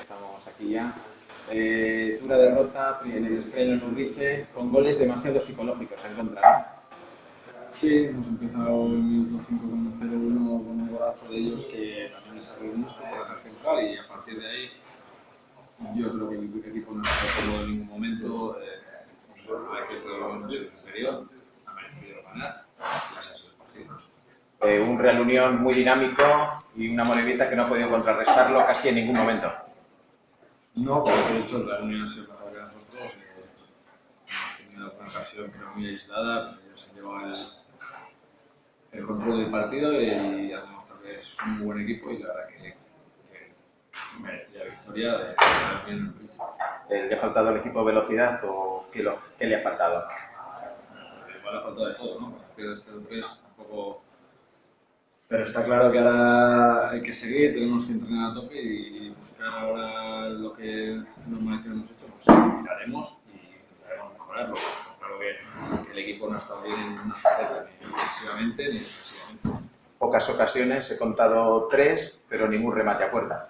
estamos aquí ya. Dura derrota en el estreno en Urriche con goles demasiado psicológicos en contra, ¿no? Sí, hemos empezado el minuto 5 con un 0-1 con un golazo de ellos que también les abrió nuestro por la central y a partir de ahí yo creo que el equipo no está cómodo en ningún momento. Hay que trabajar en superior, ha merecido ganar y ese es el partido. Un Real Unión muy dinámico y una Morevieta que no ha podido contrarrestarlo casi en ningún momento. No, porque de hecho el Real Unión ha sido mejor que nosotros. Hemos tenido alguna ocasión pero muy aislada, pero ellos han llevado el control del partido y ha demostrado que es un muy buen equipo y la verdad que merecía victoria de ganar bien el Urriche. ¿Le ha faltado al equipo velocidad o qué le ha faltado? Igual ha faltado de todo, ¿no? Porque el 0-3 tampoco. Pero está claro que ahora hay que seguir, tenemos que entrenar a tope y buscar ahora lo que normalmente hemos hecho, pues miraremos y intentaremos mejorarlo. Claro que el equipo no ha estado bien en una faceta, ni ofensivamente ni defensivamente. Pocas ocasiones, he contado 3, pero ningún remate a puerta.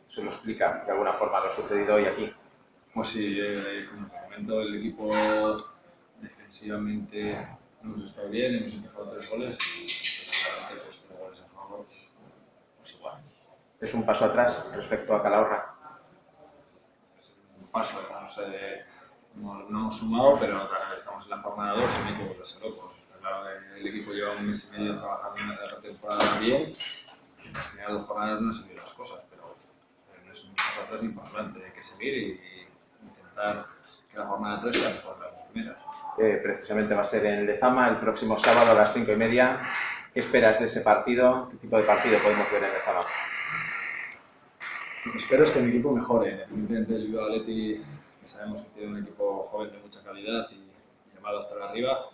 Eso lo explica de alguna forma lo sucedido hoy aquí. Pues sí, como te comento, el equipo defensivamente no hemos estado bien, hemos empezado 3 goles y claramente pues 3 goles a favor, pues igual. Es un paso atrás respecto a Calahorra. Es un paso, no hemos sumado, pero estamos en la jornada 2 y no hay que volverse locos. Está claro que el equipo lleva un mes y medio trabajando en la temporada bien, y en las primeras 2 jornadas no han salido las cosas, pero no es un paso atrás importante, hay que seguir y intentar que la jornada 3 sea mejor que las primeras. Precisamente va a ser en Lezama el próximo sábado a las 5:30. ¿Qué esperas de ese partido? ¿Qué tipo de partido podemos ver en Lezama? Lo que espero es que mi equipo mejore, independientemente del Bilbao Athletic, que sabemos que tiene un equipo joven de mucha calidad y llamado a estar arriba.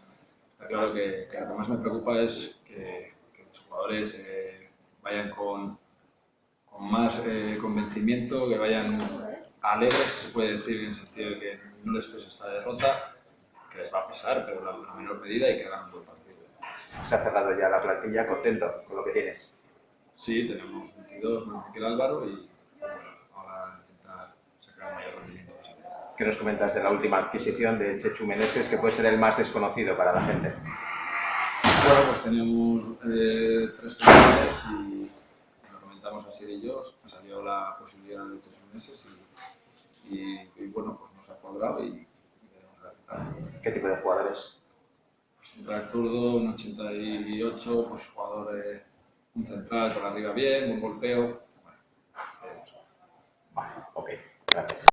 Está claro que lo que más me preocupa es que los jugadores vayan con más convencimiento, que vayan alegres, se puede decir, en el sentido de que no les pese esta derrota, que les va a pesar, pero en la menor medida y que hagan un buen partido. Se ha cerrado ya la plantilla, contento con lo que tienes. Sí, tenemos 22 más Miquel Álvaro y bueno, ahora intentar sacar el mayor rendimiento posible. ¿Qué nos comentas de la última adquisición de Chechu Meneses, que puede ser el más desconocido para la gente? Bueno, pues tenemos 3 jugadores y lo comentamos así de ellos, me salió la posibilidad de 3 meses y bueno, pues nos ha cuadrado y veremos el resultado. ¿Qué tipo de jugadores? Pues central zurdo, un 88, pues jugador un central por arriba bien, un golpeo. Bueno, Vale, ok, gracias.